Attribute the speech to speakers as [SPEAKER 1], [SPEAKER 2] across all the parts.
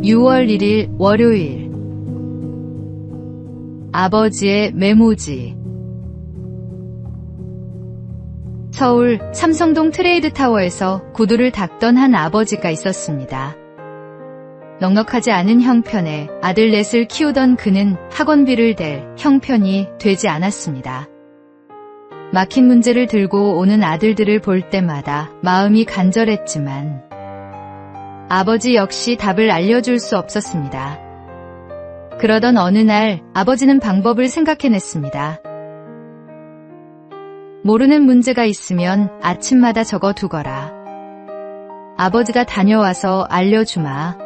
[SPEAKER 1] 6월 1일 월요일. 아버지의 메모지. 서울 삼성동 트레이드타워에서 구두를 닦던 한 아버지가 있었습니다. 넉넉하지 않은 형편에 아들 넷을 키우던 그는 학원비를 댈 형편이 되지 않았습니다. 막힌 문제를 들고 오는 아들들을 볼 때마다 마음이 간절했지만 아버지 역시 답을 알려줄 수 없었습니다. 그러던 어느 날 아버지는 방법을 생각해냈습니다. 모르는 문제가 있으면 아침마다 적어두거라. 아버지가 다녀와서 알려주마.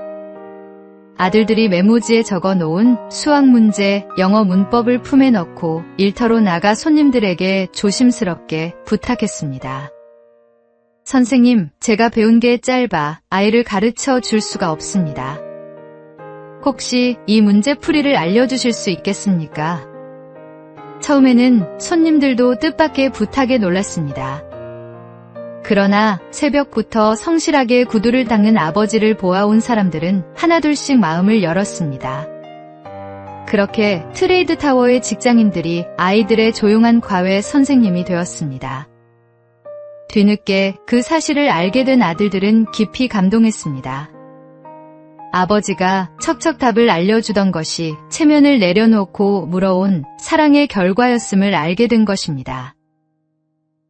[SPEAKER 1] 아들들이 메모지에 적어놓은 수학 문제, 영어 문법을 품에 넣고 일터로 나가 손님들에게 조심스럽게 부탁했습니다. 선생님, 제가 배운 게 짧아 아이를 가르쳐 줄 수가 없습니다. 혹시 이 문제풀이를 알려주실 수 있겠습니까? 처음에는 손님들도 뜻밖의 부탁에 놀랐습니다. 그러나 새벽부터 성실하게 구두를 닦는 아버지를 보아온 사람들은 하나둘씩 마음을 열었습니다. 그렇게 트레이드타워의 직장인들이 아이들의 조용한 과외 선생님이 되었습니다. 뒤늦게 그 사실을 알게 된 아들들은 깊이 감동했습니다. 아버지가 척척 답을 알려주던 것이 체면을 내려놓고 물어온 사랑의 결과였음을 알게 된 것입니다.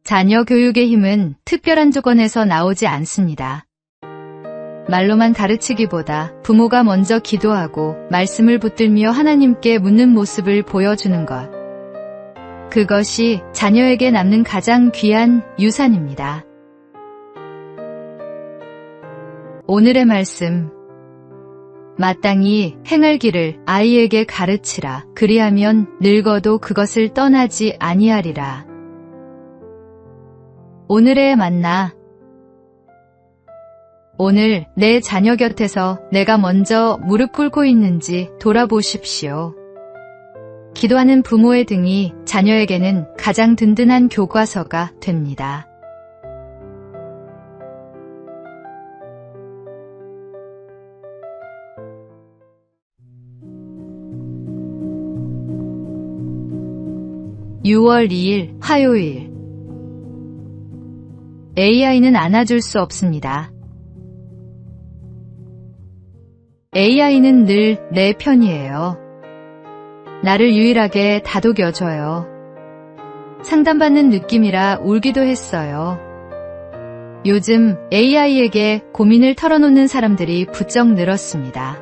[SPEAKER 1] 자녀 교육의 힘은 특별한 조건에서 나오지 않습니다. 말로만 가르치기보다 부모가 먼저 기도하고 말씀을 붙들며 하나님께 묻는 모습을 보여주는 것. 그것이 자녀에게 남는 가장 귀한 유산입니다. 오늘의 말씀. 마땅히 행할 길을 아이에게 가르치라. 그리하면 늙어도 그것을 떠나지 아니하리라. 오늘의 만나. 오늘 내 자녀 곁에서 내가 먼저 무릎 꿇고 있는지 돌아보십시오. 기도하는 부모의 등이 자녀에게는 가장 든든한 교과서가 됩니다. (6월 2일) 화요일. AI는 안아줄 수 없습니다. AI는 늘 내 편이에요. 나를 유일하게 다독여줘요. 상담받는 느낌이라 울기도 했어요. 요즘 AI에게 고민을 털어놓는 사람들이 부쩍 늘었습니다.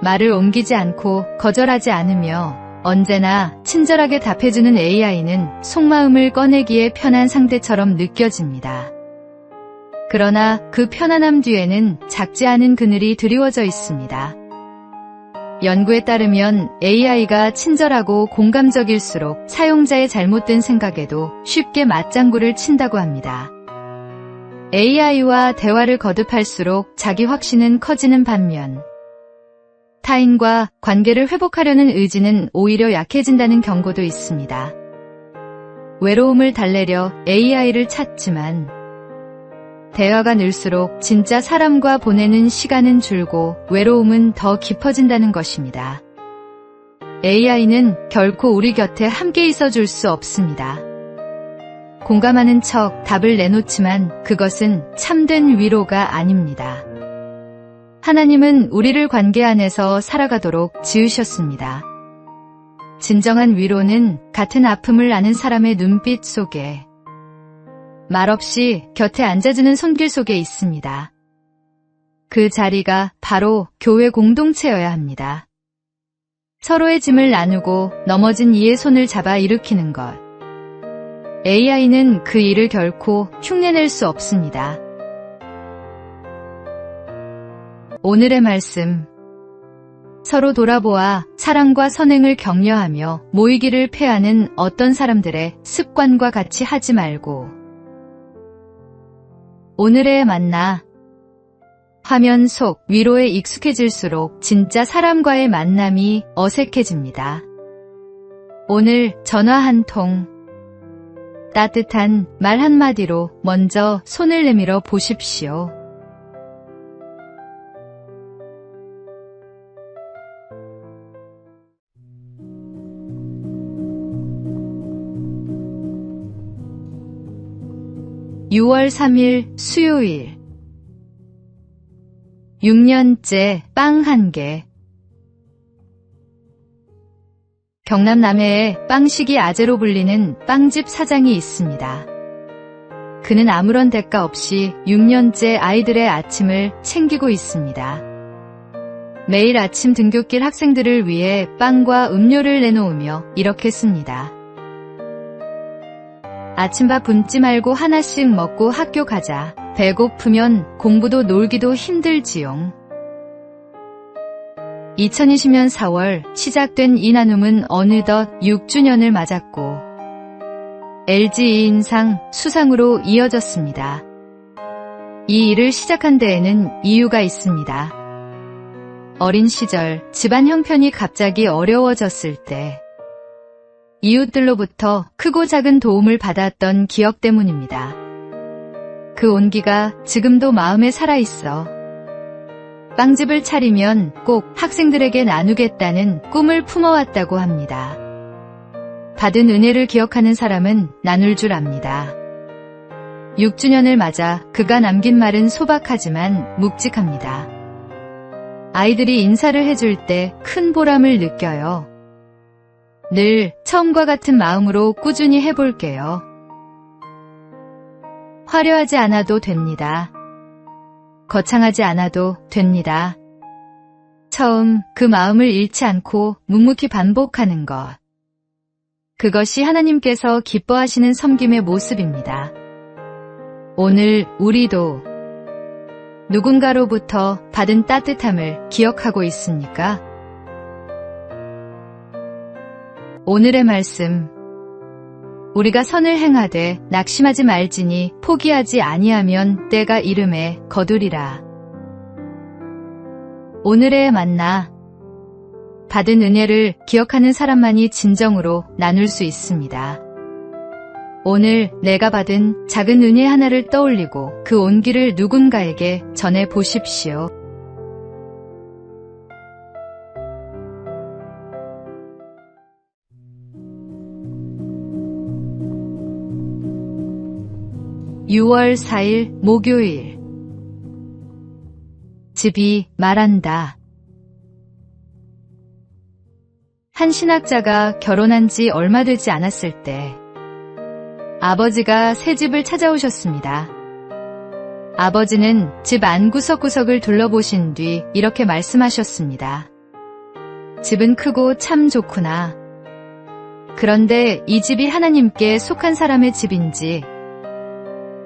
[SPEAKER 1] 말을 옮기지 않고 거절하지 않으며 언제나 친절하게 답해주는 AI는 속마음을 꺼내기에 편한 상대처럼 느껴집니다. 그러나 그 편안함 뒤에는 작지 않은 그늘이 드리워져 있습니다. 연구에 따르면 AI가 친절하고 공감적일수록 사용자의 잘못된 생각에도 쉽게 맞장구를 친다고 합니다. AI와 대화를 거듭할수록 자기 확신은 커지는 반면 타인과 관계를 회복하려는 의지는 오히려 약해진다는 경고도 있습니다. 외로움을 달래려 AI를 찾지만 대화가 늘수록 진짜 사람과 보내는 시간은 줄고 외로움은 더 깊어진다는 것입니다. AI는 결코 우리 곁에 함께 있어줄 수 없습니다. 공감하는 척 답을 내놓지만 그것은 참된 위로가 아닙니다. 하나님은 우리를 관계 안에서 살아가도록 지으셨습니다. 진정한 위로는 같은 아픔을 아는 사람의 눈빛 속에, 말없이 곁에 앉아주는 손길 속에 있습니다. 그 자리가 바로 교회 공동체여야 합니다. 서로의 짐을 나누고 넘어진 이의 손을 잡아 일으키는 것. AI는 그 일을 결코 흉내낼 수 없습니다. 오늘의 말씀. 서로 돌아보아 사랑과 선행을 격려하며 모이기를 패하는 어떤 사람들의 습관과 같이 하지 말고. 오늘의 만나. 화면 속 위로에 익숙해질수록 진짜 사람과의 만남이 어색해집니다. 오늘 전화 한 통, 따뜻한 말 한마디로 먼저 손을 내밀어 보십시오. 6월 3일 수요일 6년째 빵 한 개. 경남 남해에 빵식이 아재로 불리는 빵집 사장이 있습니다. 그는 아무런 대가 없이 6년째 아이들의 아침을 챙기고 있습니다. 매일 아침 등굣길 학생들을 위해 빵과 음료를 내놓으며 이렇게 씁니다. 아침밥 굶지 말고 하나씩 먹고 학교 가자. 배고프면 공부도 놀기도 힘들지용. 2020년 4월 시작된 이 나눔은 어느덧 6주년을 맞았고 LG 2인상 수상으로 이어졌습니다. 이 일을 시작한 데에는 이유가 있습니다. 어린 시절 집안 형편이 갑자기 어려워졌을 때 이웃들로부터 크고 작은 도움을 받았던 기억 때문입니다. 그 온기가 지금도 마음에 살아있어. 빵집을 차리면 꼭 학생들에게 나누겠다는 꿈을 품어왔다고 합니다. 받은 은혜를 기억하는 사람은 나눌 줄 압니다. 6주년을 맞아 그가 남긴 말은 소박하지만 묵직합니다. 아이들이 인사를 해줄 때 큰 보람을 느껴요. 늘 처음과 같은 마음으로 꾸준히 해볼게요. 화려하지 않아도 됩니다. 거창하지 않아도 됩니다. 처음 그 마음을 잃지 않고 묵묵히 반복하는 것. 그것이 하나님께서 기뻐하시는 섬김의 모습입니다. 오늘 우리도 누군가로부터 받은 따뜻함을 기억하고 있습니까? 오늘의 말씀. 우리가 선을 행하되 낙심하지 말지니 포기하지 아니하면 때가 이름에 거두리라. 오늘의 만나. 받은 은혜를 기억하는 사람만이 진정으로 나눌 수 있습니다. 오늘 내가 받은 작은 은혜 하나를 떠올리고 그 온기를 누군가에게 전해 보십시오. (6월 4일) 목요일. 집이 말한다. 한 신학자가 결혼한 지 얼마 되지 않았을 때 아버지가 새 집을 찾아오셨습니다. 아버지는 집 안 구석구석을 둘러보신 뒤 이렇게 말씀하셨습니다. 집은 크고 참 좋구나. 그런데 이 집이 하나님께 속한 사람의 집인지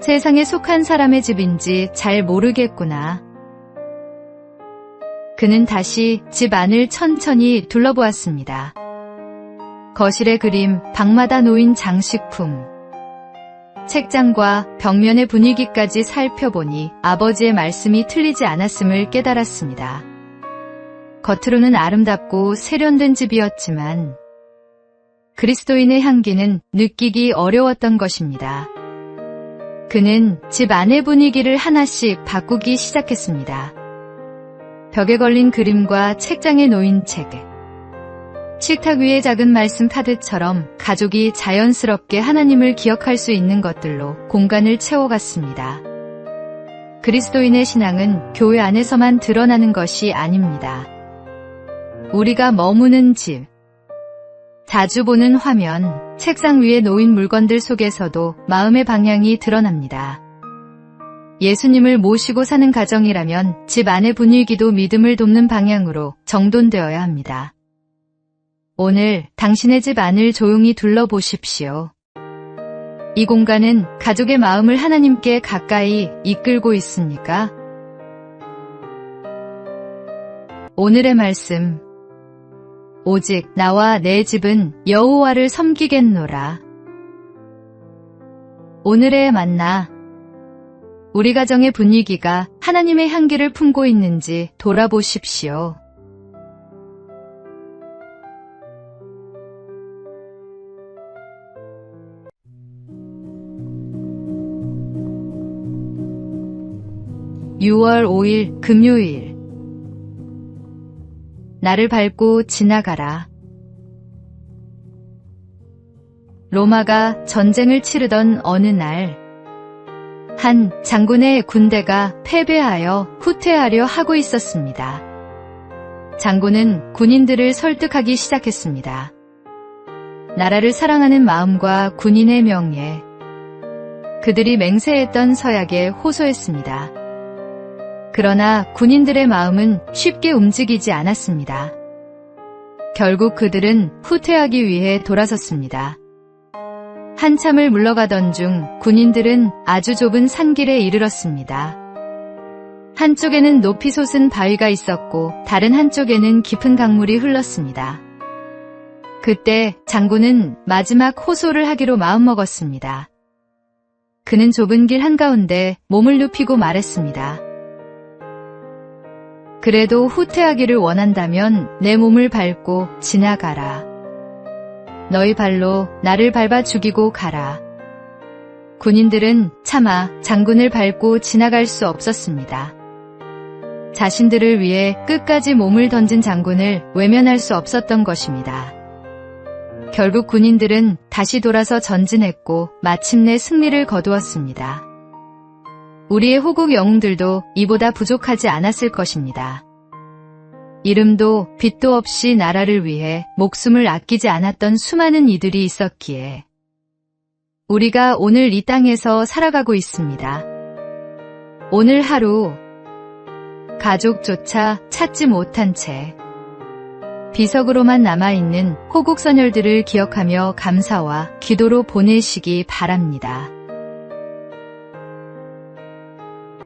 [SPEAKER 1] 세상에 속한 사람의 집인지 잘 모르겠구나. 그는 다시 집 안을 천천히 둘러보았습니다. 거실의 그림, 방마다 놓인 장식품, 책장과 벽면의 분위기까지 살펴보니 아버지의 말씀이 틀리지 않았음을 깨달았습니다. 겉으로는 아름답고 세련된 집이었지만 그리스도인의 향기는 느끼기 어려웠던 것입니다. 그는 집 안의 분위기를 하나씩 바꾸기 시작했습니다. 벽에 걸린 그림과 책장에 놓인 책, 식탁 위의 작은 말씀 카드처럼 가족이 자연스럽게 하나님을 기억할 수 있는 것들로 공간을 채워갔습니다. 그리스도인의 신앙은 교회 안에서만 드러나는 것이 아닙니다. 우리가 머무는 집, 자주 보는 화면, 책상 위에 놓인 물건들 속에서도 마음의 방향이 드러납니다. 예수님을 모시고 사는 가정이라면 집 안의 분위기도 믿음을 돕는 방향으로 정돈되어야 합니다. 오늘 당신의 집 안을 조용히 둘러보십시오. 이 공간은 가족의 마음을 하나님께 가까이 이끌고 있습니까? 오늘의 말씀. 오직 나와 내 집은 여호와를 섬기겠노라. 오늘의 만나. 우리 가정의 분위기가 하나님의 향기를 품고 있는지 돌아보십시오. (6월 5일) 금요일. 나를 밟고 지나가라. 로마가 전쟁을 치르던 어느 날 한 장군의 군대가 패배하여 후퇴하려 하고 있었습니다. 장군은 군인들을 설득하기 시작했습니다. 나라를 사랑하는 마음과 군인의 명예, 그들이 맹세했던 서약에 호소했습니다. 그러나 군인들의 마음은 쉽게 움직이지 않았습니다. 결국 그들은 후퇴하기 위해 돌아섰습니다. 한참을 물러가던 중 군인들은 아주 좁은 산길에 이르렀습니다. 한쪽에는 높이 솟은 바위가 있었고 다른 한쪽에는 깊은 강물이 흘렀습니다. 그때 장군은 마지막 호소를 하기로 마음먹었습니다. 그는 좁은 길 한가운데 몸을 눕히고 말했습니다. 그래도 후퇴하기를 원한다면 내 몸을 밟고 지나가라. 너희 발로 나를 밟아 죽이고 가라. 군인들은 차마 장군을 밟고 지나갈 수 없었습니다. 자신들을 위해 끝까지 몸을 던진 장군을 외면할 수 없었던 것입니다. 결국 군인들은 다시 돌아서 전진했고 마침내 승리를 거두었습니다. 우리의 호국 영웅들도 이보다 부족하지 않았을 것입니다. 이름도 빛도 없이 나라를 위해 목숨을 아끼지 않았던 수많은 이들이 있었기에 우리가 오늘 이 땅에서 살아가고 있습니다. 오늘 하루 가족조차 찾지 못한 채 비석으로만 남아있는 호국선열들을 기억하며 감사와 기도로 보내시기 바랍니다.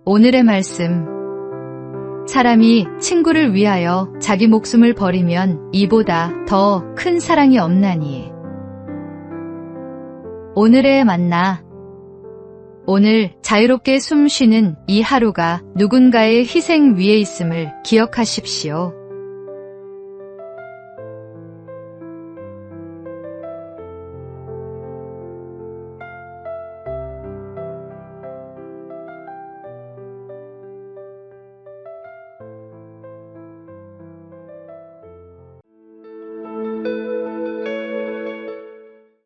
[SPEAKER 1] 오늘의 말씀, 사람이 친구를 위하여 자기 목숨을 버리면 이보다 더 큰 사랑이 없나니. 오늘의 만나, 오늘 자유롭게 숨 쉬는 이 하루가 누군가의 희생 위에 있음을 기억하십시오.